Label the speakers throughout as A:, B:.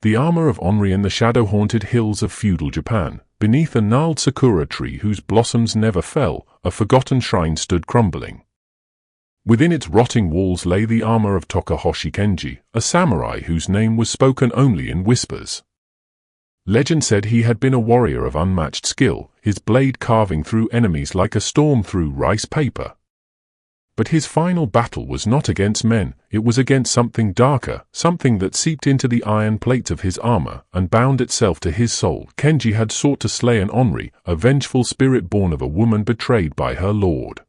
A: The armor of Onryo in the shadow-haunted hills of feudal Japan, beneath a gnarled sakura tree whose blossoms never fell, a forgotten shrine stood crumbling. Within its rotting walls lay the armor of Tokuhoshi Kenji, a samurai whose name was spoken only in whispers. Legend said he had been a warrior of unmatched skill, his blade carving through enemies like a storm through rice paper. But his final battle was not against men, it was against something darker, something that seeped into the iron plates of his armor and bound itself to his soul. Kenji had sought to slay an Onryo, a vengeful spirit born of a woman betrayed by her lord.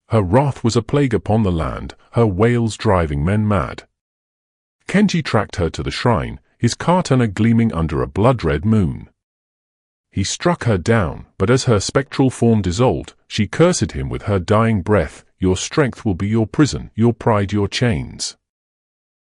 A: Her wrath was a plague upon the land, her wails driving men mad. Kenji tracked her to the shrine, his katana gleaming under a blood-red moon. He struck her down, but as her spectral form dissolved, she cursed him with her dying breath, "Your strength will be your prison, your pride your chains."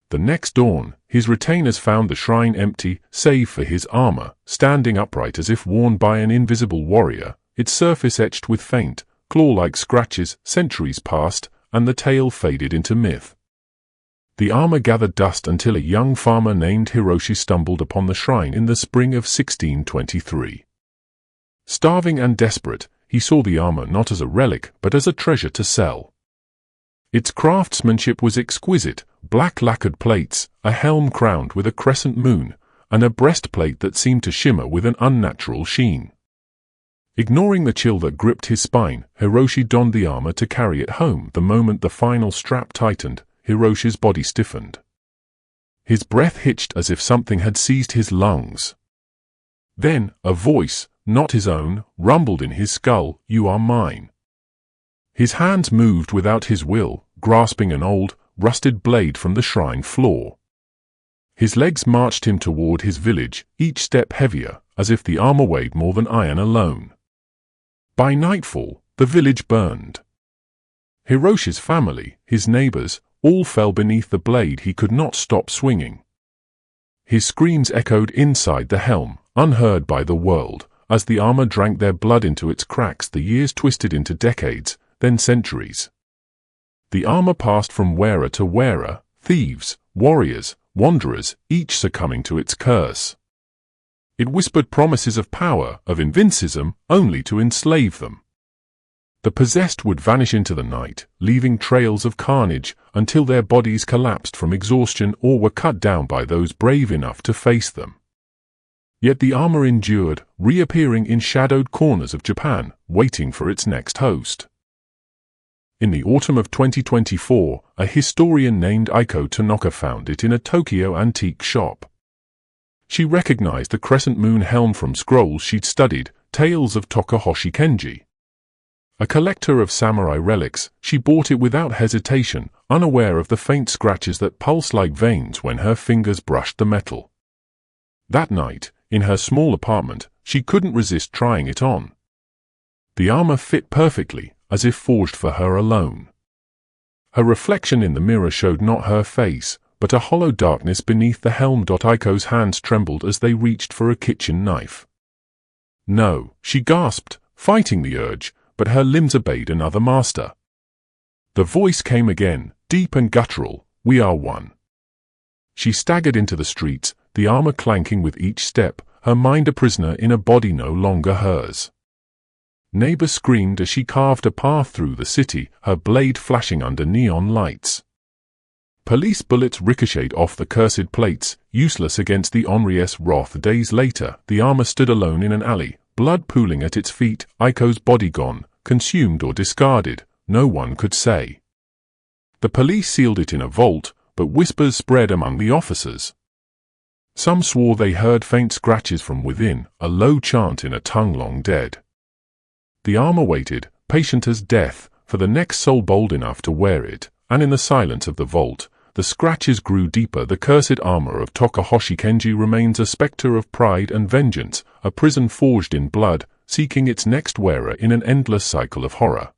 A: The next dawn, his retainers found the shrine empty, save for his armor, standing upright as if worn by an invisible warrior, its surface etched with faint, claw-like scratches. Centuries passed, and the tale faded into myth. The armor gathered dust until a young farmer named Hiroshi stumbled upon the shrine in the spring of 1623. Starving and desperate, he saw the armor not as a relic but as a treasure to sell. Its craftsmanship was exquisite, black lacquered plates, a helm crowned with a crescent moon, and a breastplate that seemed to shimmer with an unnatural sheen. Ignoring the chill that gripped his spine, Hiroshi donned the armor to carry it home. The moment the final strap tightened, Hiroshi's body stiffened. His breath hitched as if something had seized his lungs. Then, a voice, not his own, rumbled in his skull, "You are mine." His hands moved without his will, grasping an old, rusted blade from the shrine floor. His legs marched him toward his village, each step heavier, as if the armor weighed more than iron alone. By nightfall, the village burned. Hiroshi's family, his neighbors, all fell beneath the blade he could not stop swinging. His screams echoed inside the helm, unheard by the world, as the armor drank their blood into its cracks. The years twisted into decades, then centuries. The armor passed from wearer to wearer, thieves, warriors, wanderers, each succumbing to its curse. It whispered promises of power, of invincicism, only to enslave them. The possessed would vanish into the night, leaving trails of carnage, until their bodies collapsed from exhaustion or were cut down by those brave enough to face them. Yet the armor endured, reappearing in shadowed corners of Japan, waiting for its next host. In the autumn of 2024, a historian named Aiko Tanaka found it in a Tokyo antique shop. She recognized the crescent moon helm from scrolls she'd studied, tales of Tokuhoshi Kenji. A collector of samurai relics, she bought it without hesitation, unaware of the faint scratches that pulsed like veins when her fingers brushed the metal. That night, in her small apartment, she couldn't resist trying it on. The armor fit perfectly, as if forged for her alone. Her reflection in the mirror showed not her face, but a hollow darkness beneath the helm. Aiko's hands trembled as they reached for a kitchen knife. "No," she gasped, fighting the urge, but her limbs obeyed another master. The voice came again, deep and guttural, "We are one." She staggered into the streets, the armor clanking with each step, her mind a prisoner in a body no longer hers. Neighbors screamed as she carved a path through the city, her blade flashing under neon lights. Police bullets ricocheted off the cursed plates, useless against the Onryo's wrath. Days later, the armor stood alone in an alley, blood pooling at its feet, Aiko's body gone, consumed or discarded, no one could say. The police sealed it in a vault, but whispers spread among the officers. Some swore they heard faint scratches from within, a low chant in a tongue long dead. The armor waited, patient as death, for the next soul bold enough to wear it, and in the silence of the vault, the scratches grew deeper. The cursed armor of Tokuhoshi Kenji remains a specter of pride and vengeance, a prison forged in blood, seeking its next wearer in an endless cycle of horror.